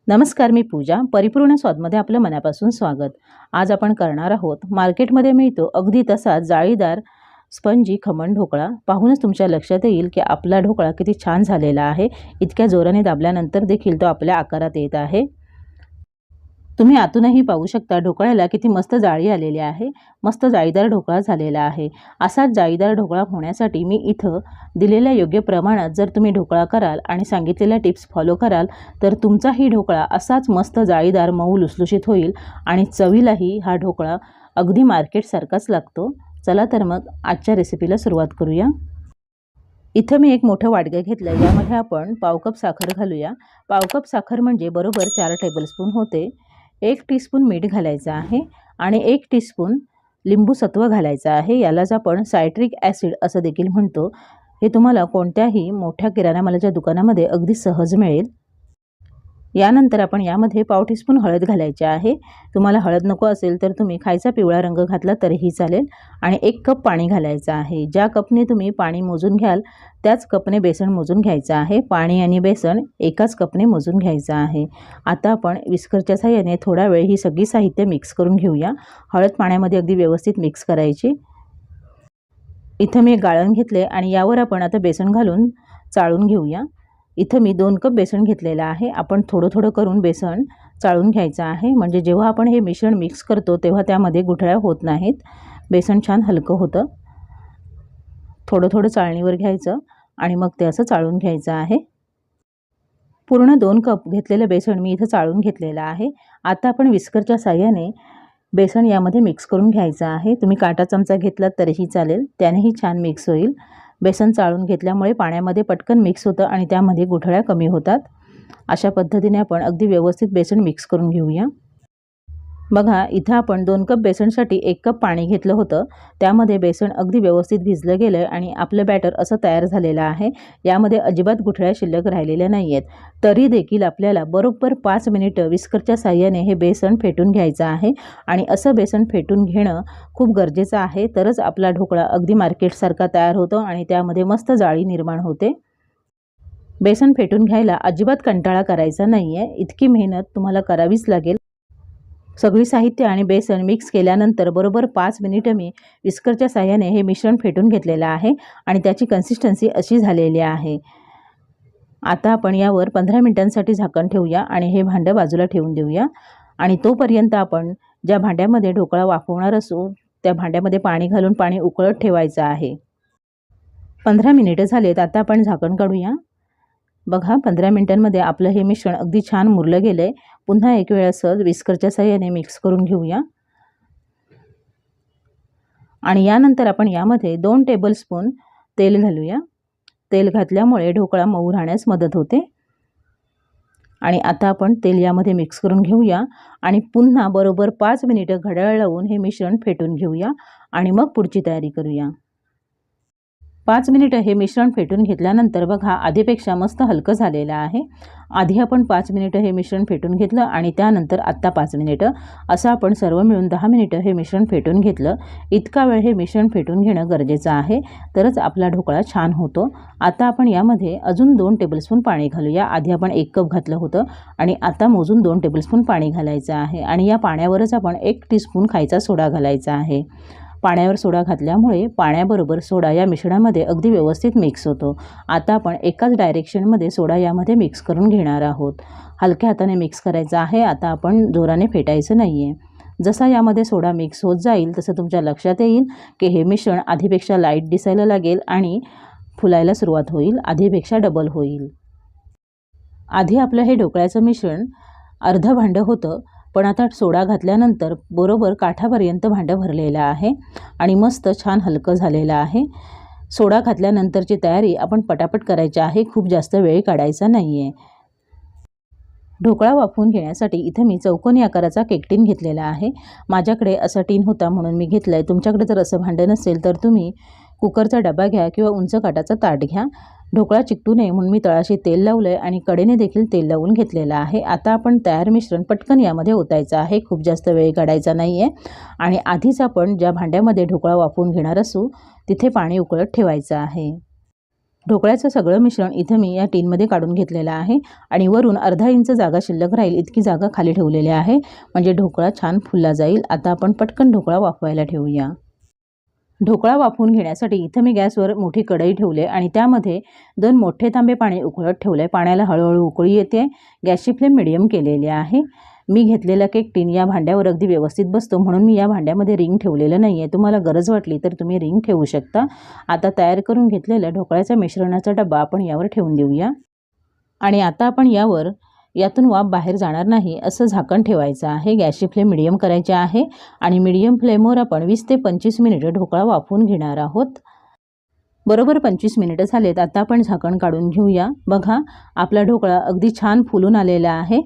नमस्कार, मी पूजा. परिपूर्ण स्वादमध्ये आपलं मनापासून स्वागत. आज आपण करणार आहोत मार्केटमध्ये मिळतो अगदी तसाच जाळीदार स्पंजी खमण ढोकळा. पाहूनच तुमच्या लक्षात येईल की आपला ढोकळा किती छान झालेला आहे. इतक्या जोराने दाबल्यानंतर देखील तो आपल्या आकारात येत आहे. तुम्ही आतूनही पाहू शकता ढोकळ्याला किती मस्त जाळी आलेली आहे. मस्त जाळीदार ढोकळा झालेला आहे. असाच जाळीदार ढोकळा होण्यासाठी मी इथं दिलेल्या योग्य प्रमाणात जर तुम्ही ढोकळा कराल आणि सांगितलेल्या टिप्स फॉलो कराल तर तुमचाही ढोकळा असाच मस्त जाळीदार मऊ लुसलुशीत होईल आणि चवीलाही हा ढोकळा अगदी मार्केटसारखाच लागतो. चला तर मग आजच्या रेसिपीला सुरुवात करूया. इथं मी एक मोठं वाटगं घेतलं. यामध्ये आपण पाव कप साखर घालूया. पाव कप साखर म्हणजे बरोबर 4 टेबलस्पून होते. 1 टीस्पून मीठ घालायचं आहे आणि 1 टीस्पून लिंबू सत्व घालायचं आहे. यालाच आपण सायट्रिक ॲसिड असं देखील म्हणतो. हे तुम्हाला कोणत्याही मोठ्या किराणा मालाच्या दुकानामध्ये अगदी सहज मिळेल. यानंतर आपण यामध्ये पाव टीस्पून हळद घालायची आहे. तुम्हाला हळद नको असेल तर तुम्ही खायचा पिवळा रंग घातला तरीही चालेल. आणि 1 कप पाणी घालायचं आहे. ज्या कपने तुम्ही पाणी मोजून घ्याल त्याच कपने बेसन मोजून घ्यायचं आहे. पाणी आणि बेसन एकाच कपने मोजून घ्यायचं आहे. आता आपण विस्करच्या साहाय्याने थोडा वेळ ही सगळी साहित्य मिक्स करून घेऊया. हळद पाण्यामध्ये अगदी व्यवस्थित मिक्स करायची. इथं मी गाळण घेतले आणि यावर आपण आता बेसन घालून चाळून घेऊया. इथं मी 2 कप बेसन घेतलेलं आहे. आपण थोडं थोडं करून बेसन चाळून घ्यायचं आहे. म्हणजे जेव्हा आपण हे मिश्रण मिक्स करतो तेव्हा त्यामध्ये गुठळ्या होत नाहीत. बेसन छान हलकं होतं. थोडं थोडं चाळणीवर घ्यायचं आणि मग ते असं चाळून घ्यायचं आहे. पूर्ण 2 कप घेतलेलं बेसन मी इथं चाळून घेतलेलं आहे. आता आपण विस्करच्या साहाय्याने बेसन यामध्ये मिक्स करून घ्यायचं आहे. तुम्ही काटा चमचा घेतलात तरीही चालेल, त्यानेही छान मिक्स होईल. बेसन चाळून घेतल्यामुळे पाण्यामध्ये पटकन मिक्स होतं आणि त्यामध्ये गुठळ्या कमी होतात. अशा पद्धतीने आपण अगदी व्यवस्थित बेसन मिक्स करून घेऊया. बघा, इथं आपण 2 कप बेसनसाठी 1 कप पाणी घेतलं होतं. त्यामध्ये बेसन अगदी व्यवस्थित भिजलं गेलं आणि आपलं बॅटर असं तयार झालेलं आहे. यामध्ये अजिबात गुठळ्या शिल्लक राहिलेल्या नाही आहेत. तरी देखील आपल्याला बरोबर 5 मिनिटं विस्करच्या साहाय्याने हे बेसन फेटून घ्यायचं आहे. आणि असं बेसन फेटून घेणं खूप गरजेचं आहे. तरच आपला ढोकळा अगदी मार्केटसारखा तयार होतो आणि त्यामध्ये मस्त जाळी निर्माण होते. बेसन फेटून घ्यायला अजिबात कंटाळा करायचा नाही आहे. इतकी मेहनत तुम्हाला करावीच लागेल. सगळी साहित्य आणि बेसन मिक्स केल्यानंतर बरोबर 5 मिनिटं मी विस्करच्या साहाय्याने हे मिश्रण फेटून घेतलेलं आहे आणि त्याची कन्सिस्टन्सी अशी झालेली आहे. आता आपण यावर 15 मिनिटांसाठी झाकण ठेवूया आणि हे भांडं बाजूला ठेवून देऊया. आणि तोपर्यंत आपण ज्या भांड्यामध्ये ढोकळा वाफवणार असू त्या भांड्यामध्ये पाणी घालून पाणी उकळत ठेवायचं आहे. 15 मिनिटं झालेत. आता आपण झाकण काढूया. बघा, 15 मिनिटांमध्ये आपलं हे मिश्रण अगदी छान मुरलं गेलं आहे. पुन्हा एक वेळा सहज विस्करच्या साहाय्याने मिक्स करून घेऊया. आणि यानंतर आपण यामध्ये 2 टेबलस्पून तेल घालूया. तेल घातल्यामुळे ढोकळा मऊ राहण्यास मदत होते. आणि आता आपण तेल यामध्ये मिक्स करून घेऊया आणि पुन्हा बरोबर 5 मिनिटं घड्याळ लावून हे मिश्रण फेटून घेऊया आणि मग पुढची तयारी करूया. 5 मिनिटं हे मिश्रण फेटून घेतल्यानंतर बघा, आधीपेक्षा मस्त हलकं झालेलं आहे. आधी आपण 5 मिनिटं हे मिश्रण फेटून घेतलं आणि त्यानंतर आत्ता 5 मिनिटं असं आपण सर्व मिळून 10 मिनिटं हे मिश्रण फेटून घेतलं. इतका वेळ हे मिश्रण फेटून घेणं गरजेचं आहे, तरच आपला ढोकळा छान होतो. आता आपण यामध्ये अजून 2 टेबलस्पून पाणी घालूया. आधी आपण 1 कप घातलं होतं आणि आता मोजून 2 टेबलस्पून पाणी घालायचं आहे. आणि या पाण्यावरच आपण 1 टीस्पून खायचा सोडा घालायचा आहे. पाण्यावर सोडा घातल्यामुळे पाण्याबरोबर सोडा या मिश्रणामध्ये अगदी व्यवस्थित मिक्स होतो. आता आपण एकाच डायरेक्शनमध्ये सोडा यामध्ये मिक्स करून घेणार आहोत. हलक्या हाताने मिक्स करायचं आहे. आता आपण जोराने फेटायचं नाही आहे. जसा यामध्ये सोडा मिक्स होत जाईल तसं तुमच्या लक्षात येईल की हे मिश्रण आधीपेक्षा लाईट दिसायला लागेल आणि फुलायला सुरुवात होईल. आधीपेक्षा डबल होईल. आधी आपलं हे ढोकळ्याचं मिश्रण अर्धं भांडं होतं, पण आता सोडा घातल्यानंतर बरोबर काठापर्यंत भांडं भरलेलं आहे आणि मस्त छान हलकं झालेलं आहे. सोडा घातल्यानंतरची तयारी आपण पटापट करायची आहे. खूप जास्त वेळ काढायचा नाही आहे. ढोकळा वाफवून घेण्यासाठी इथं मी चौकोनी आकाराचा केक टीन घेतलेला आहे. माझ्याकडे असा टीन होता म्हणून मी घेतला आहे. तुमच्याकडे जर असं भांडं नसेल तर तुम्ही कुकरचा डबा घ्या किंवा उंच काठाचा ताट घ्या. ढोकळा चिकटू नये म्हणून मी तळाशी तेल लावलं आहे आणि कडेने देखील तेल लावून घेतलेलं आहे. आता आपण तयार मिश्रण पटकन यामध्ये ओतायचं आहे. खूप जास्त वेळ काढायचा नाही आहे. आणि आधीच आपण ज्या भांड्यामध्ये ढोकळा वाफवून घेणार असू तिथे पाणी उकळत ठेवायचं आहे. ढोकळ्याचं सगळं मिश्रण इथं मी या टीनमध्ये काढून घेतलेलं आहे आणि वरून अर्धा इंच जागा शिल्लक राहील इतकी जागा खाली ठेवलेली आहे, म्हणजे ढोकळा छान फुलला जाईल। आता आपण पटकन ढोकळा वाफवायला ठेवूया। ढोकळा वाफवून घेण्यासाठी इथं मी गॅसवर मोठी कढई ठेवले आणि त्यामध्ये 2 मोठे तांबे पाणी उकळत ठेवले। पाण्याला हळूहळू उकळी येते। गॅसची फ्लेम मीडियम केलेली आहे। मी घेतलेला केक टीन या भांड्यावर अगदी व्यवस्थित बसतो, म्हणून मी या भांड्यामध्ये रिंग ठेवलेलं नाही आहे। तुम्हाला गरज वाटली तर तुम्ही रिंग ठेवू शकता। आता तयार करून घेतलेल्या ढोकळ्याच्या मिश्रणाचा डबा आपण यावर ठेवून देऊया आणि आता आपण यातून वाफ बाहेर जाणार नाही असं झाकण ठेवायचं आहे। गॅसची फ्लेम मीडियम करायची आहे आणि मीडियम फ्लेमवर आपण 20 ते 25 मिनिटे ढोकळा वाफवून घेणार आहोत। बरोबर 25 मिनिटं झालेत। आता आपण झाकण काढून घेऊया। बघा, आपला ढोकळा अगदी छान फुलून आलेला आहे,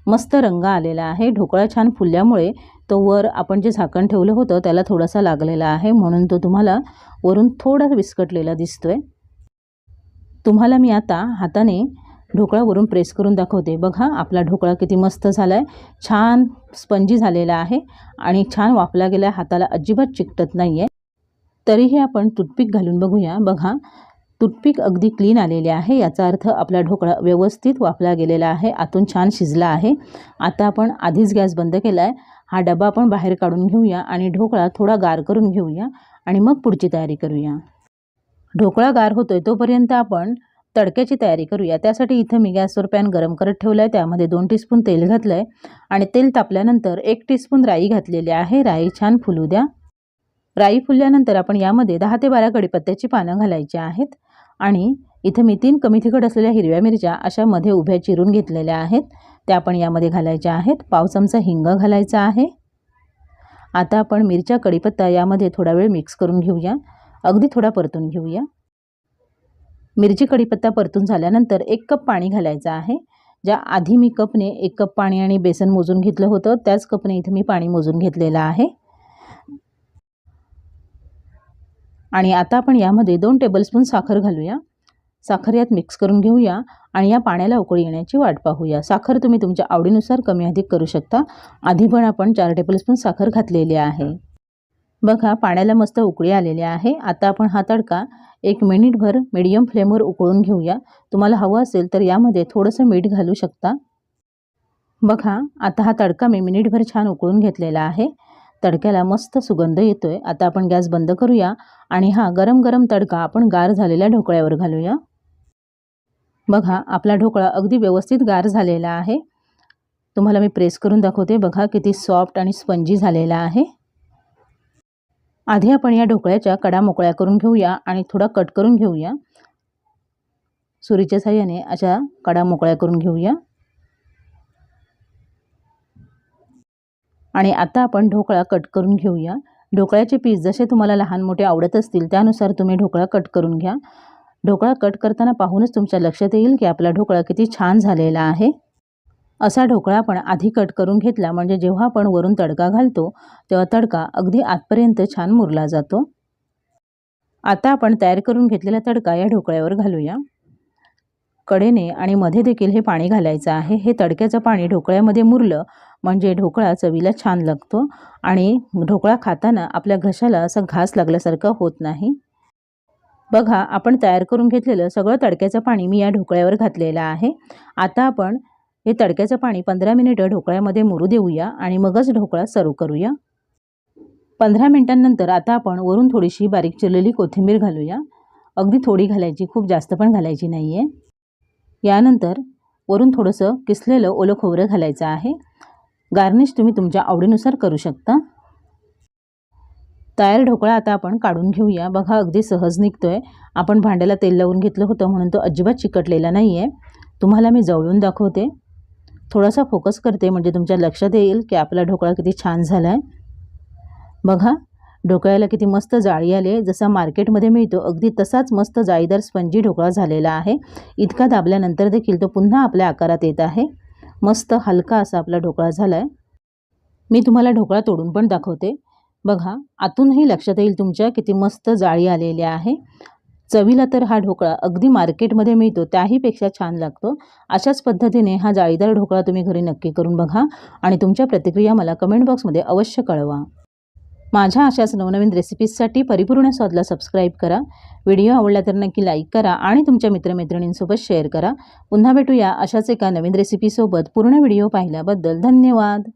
मस्त रंग आलेला आहे। ढोकळा छान फुलल्यामुळे तो वर आपण जे झाकण ठेवलं होतं त्याला थोडासा लागलेला आहे, म्हणून तो तुम्हाला वरून थोडा विस्कटलेला दिसतोय। तुम्हाला मी आता हाताने ढोकळा वरून प्रेस करून दाखवते। बघा, आपला ढोकळा किती मस्त झालाय, छान स्पंजी झालेला आहे आणि छान वाफला गेला, हाताला अजिबात चिकटत नाहीये। तरीही आपण टूथपिक घालून बघूया। बघा, टूथपिक अगदी क्लीन आलेले आहे, याचा अर्थ आपला ढोकळा व्यवस्थित वाफला गेलेला आहे, आतून छान शिजला आहे। आता आपण आधीच गॅस बंद केलाय। हा डबा आपण बाहेर काढून घेऊया आणि ढोकळा थोडा गार करून घेऊया आणि मग पुढची तयारी करूया। ढोकळा गार होतोय तोपर्यंत आपण तडक्याची तयारी करूया। त्यासाठी इथं मी गॅसवर पॅन गरम करत ठेवलाय, त्यामध्ये 2 टीस्पून तेल घातलंय आणि तेल तापल्यानंतर 1 टीस्पून राई घातलेली आहे। राई छान फुलू द्या। राई फुलल्यानंतर आपण यामध्ये 10 ते 12 कढीपत्त्याची पानं घालायची आहेत आणि इथं मी 3 कमी तिखट असलेल्या हिरव्या मिरच्या अशा मध्ये उभ्या चिरून घेतलेल्या आहेत, त्या आपण यामध्ये घालायच्या आहेत। पाव चमचा हिंग घालायचा आहे। आता आपण मिरच्या कढीपत्ता यामध्ये थोडा वेळ मिक्स करून घेऊया, अगदी थोडा परतून घेऊया। मिरची कढीपत्ता परतून झाल्यानंतर 1 कप पाणी घालायचं आहे। ज्या आधी मी कपने 1 कप पाणी आणि बेसन मोजून घेतलं होतं त्याच कपने इथे मी पाणी मोजून घेतलेलं आहे आणि आता आपण यामध्ये 2 टेबलस्पून साखर घालूया। साखर यात मिक्स करून घेऊया आणि या पाण्याला उकळी येण्याची वाट पाहूया। साखर तुम्ही तुमच्या आवडीनुसार कमी अधिक करू शकता। आधी पण आपण 4 टेबलस्पून साखर घातलेली आहे। बघा, पाण्याला मस्त उकळी आलेली आहे। आता आपण हा तडका 1 मिनिटभर मीडियम फ्लेमवर उकळून घेऊया। तुम्हाला हवं असेल तर यामध्ये थोडंसं मीठ घालू शकता। बघा, आता हा तडका मी मिनिटभर छान उकळून घेतलेला आहे। तडक्याला मस्त सुगंध येतोय। आता आपण गॅस बंद करूया आणि हा गरम गरम तडका आपण गार झालेल्या ढोकळ्यावर घालूया। बघा, आपला ढोकळा अगदी व्यवस्थित गार झालेला आहे। तुम्हाला मी प्रेस करून दाखवते। बघा, किती सॉफ्ट आणि स्पंजी झालेला आहे। आधी आपण या ढोकळ्याच्या कडा मोकळ्या करून घेऊया आणि थोडा कट करून घेऊया। सुरीच्या साहाय्याने अशा कडा मोकळ्या करून घेऊया आणि आता आपण ढोकळा कट करून घेऊया। ढोकळ्याचे पीस जसे तुम्हाला लहान मोठे आवडत असतील त्यानुसार तुम्ही ढोकळा कट करून घ्या। ढोकळा कट करताना पाहूनच तुमच्या लक्षात येईल की आपला ढोकळा किती छान झालेला आहे। असा ढोकळा आपण आधी कट करून घेतला म्हणजे जेव्हा आपण वरून तडका घालतो तेव्हा तडका अगदी आतपर्यंत छान मुरला जातो। आता आपण तयार करून घेतलेला तडका या ढोकळ्यावर घालूया। कडेने आणि मध्ये देखील हे पाणी घालायचं आहे। हे तडक्याचं पाणी ढोकळ्यामध्ये मुरलं म्हणजे ढोकळा चवीला छान लागतो आणि ढोकळा खाताना आपल्या घशाला असा घास लागल्यासारखं होत नाही। बघा, आपण तयार करून घेतलेलं सगळं तडक्याचं पाणी मी या ढोकळ्यावर घातलेलं आहे। आता आपण हे तडक्याचं पाणी 15 मिनिटं ढोकळ्यामध्ये मुरू देऊया आणि मगच ढोकळा सर्व करूया। 15 मिनिटांनंतर आता आपण वरून थोडीशी बारीक चिरलेली कोथिंबीर घालूया। अगदी थोडी घालायची, खूप जास्त पण घालायची नाहीये। यानंतर वरून थोडंसं किसलेलं ओलं खोबरं घालायचं आहे। गार्निश तुम्ही तुमच्या आवडीनुसार करू शकता। तयार ढोकळा आता आपण काढून घेऊया। बघा, अगदी सहज निघतोय। आपण भांड्याला तेल लावून घेतलं होतं म्हणून तो अजिबात चिकटलेला नाहीये। तुम्हाला मी जवळून दाखवते, थोडासा फोकस करते म्हणजे तुमच्या लक्षात येईल की आपला ढोकळा किती छान झालाय। बघा, ढोकळ्याला किती मस्त जाळी आली, जसा मार्केटमध्ये मिळतो अगदी तसाच मस्त जाळीदार स्पंजी ढोकळा झालेला आहे। इतका दाबल्यानंतर देखील तो पुन्हा आपल्या आकारात येत आहे। मस्त हलका असा आपला ढोकळा झालाय। मी तुम्हाला ढोकळा तोडून पण दाखवते। बघा, आतूनही लक्षात येईल तुमच्या किती मस्त जाळी आलेली आहे। चवीला तर हा ढोकळा अगदी मार्केटमध्ये मिळतो त्याहीपेक्षा छान लागतो। अशाच पद्धतीने हा जाळीदार ढोकळा तुम्ही घरी नक्की करून बघा आणि तुमच्या प्रतिक्रिया मला कमेंट बॉक्समध्ये अवश्य कळवा। माझ्या अशाच नवनवीन रेसिपीजसाठी परिपूर्ण स्वादला सबस्क्राईब करा. व्हिडिओ आवडला तर नक्की लाईक करा आणि तुमच्या मित्रमैत्रिणींसोबत शेअर करा. पुन्हा भेटूया अशाच एका नवीन रेसिपीसोबत. पूर्ण व्हिडिओ पाहिल्याबद्दल धन्यवाद.